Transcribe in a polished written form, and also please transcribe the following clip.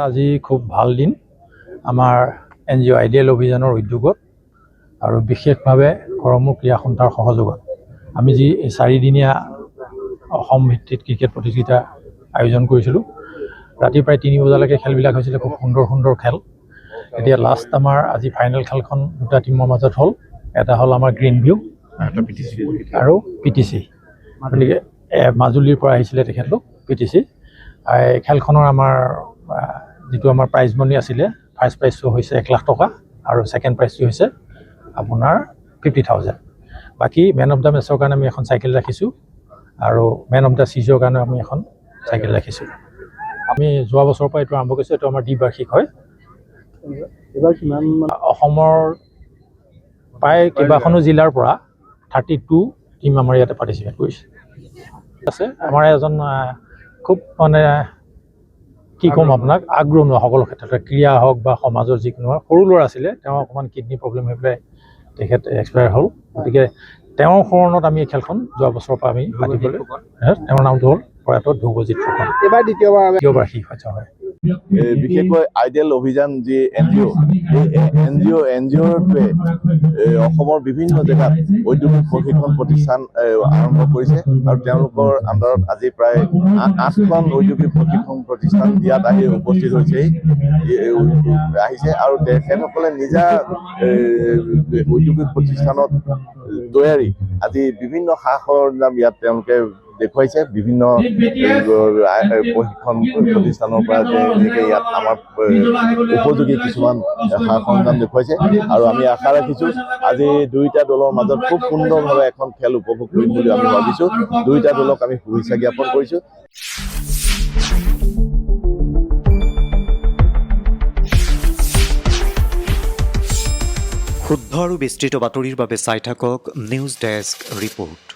আজি খুব ভাল দিন আমাৰ NGO আইডিয়েল অভিযানৰ উদ্যোগত আৰু বিশেষভাৱে গড়মূৰ ক্ৰীড়া সন্থাৰ সহযোগত আমি যি 4 দিনীয়া অসম ভিত্তিক ক্ৰিকেট প্ৰতিযোগিতা আয়োজন কৰিছিলোঁ। ৰাতি প্ৰায় 3 বজালৈকে খেলবিলাক হৈছিল, খুব সুন্দৰ খেল। এতিয়া লাষ্ট আমাৰ আজি ফাইনেল খেলখন দুটা টিমৰ মাজত হ'ল, এটা হ'ল আমাৰ গ্ৰীণ ভিউ আৰু PTC। গতিকে মাজুলীৰ পৰা আহিছিলে তেখেতলোক PTC। খেলখনৰ আমাৰ যিটো আমাৰ প্ৰাইজ মানি আছিলে, ফাৰ্ষ্ট প্ৰাইজটো হৈছে 1 লাখ টকা আৰু ছেকেণ্ড প্ৰাইজটো হৈছে আপোনাৰ 50,000। বাকী মেন অফ দ্য মেচৰ কাৰণে আমি এখন চাইকেল ৰাখিছোঁ আৰু মেন অফ দ্য চিজৰ কাৰণে আমি এখন চাইকেল ৰাখিছোঁ। আমি যোৱা বছৰৰ পৰা এইটো আৰম্ভ কৰিছোঁ, এইটো আমাৰ দ্বিবাৰ্ষিক হয়। অসমৰ প্ৰায় কেইবাখনো জিলাৰ পৰা 32 টিম আমাৰ ইয়াতে পাৰ্টিচিপেট কৰিছে। আছে আমাৰ এজন খুব কি ক'ম আপোনাক, আগ্ৰহ সকলো ক্ষেত্ৰতে, ক্ৰীড়া হওক বা সমাজৰ যিকোনো সৰু ল'ৰা আছিলে, তেওঁ অকণমান কিডনী প্ৰব্লেম হৈ পেলাই তেখেত এক্সপায়াৰ হ'ল। গতিকে তেওঁৰ শৰণত আমি এই খেলখন যোৱা বছৰৰ পৰা আমি পাতিবলৈ, তেওঁৰ নামটো হ'ল প্ৰয়াত ধ্ৰুৱজিৎ ফুকন। এইবাৰ দ্বিতীয়বাৰ্ষিক হয়। বিশেষকৈ আইডিয়েল অভিযান যি NGOটোৱে অসমৰ বিভিন্ন জেগাত ঔদ্যোগিক প্ৰশিক্ষণ প্ৰতিষ্ঠান আৰম্ভ কৰিছে আৰু তেওঁলোকৰ আণ্ডাৰত আজি প্ৰায় 8খন ঔদ্যোগিক প্ৰশিক্ষণ প্ৰতিষ্ঠান ইয়াত আহি উপস্থিত আহিছে আৰু তেখেতসকলে নিজা ঔদ্যোগিক প্ৰতিষ্ঠানত তৈয়াৰী আজি বিভিন্ন সা-সৰঞ্জাম ইয়াত তেওঁলোকে দেখুৱাইছে। বিভিন্ন প্ৰশিক্ষণ প্ৰতিষ্ঠানৰ পৰা যেনেকৈ ইয়াত আমাৰ উপযোগী কিছুমান সা-সৰঞ্জাম দেখুৱাইছে আৰু আমি আশা ৰাখিছোঁ আজি দুয়োটা দলৰ মাজত খুব সুন্দৰভাৱে এখন খেল উপভোগ কৰিম বুলি আমি ভাবিছোঁ। দুয়োটা দলক আমি শুভেচ্ছা জ্ঞাপন কৰিছোঁ। শুদ্ধ আৰু বিস্তৃত বাতৰিৰ বাবে চাই থাকক নিউজ ডেস্ক ৰিপৰ্ট।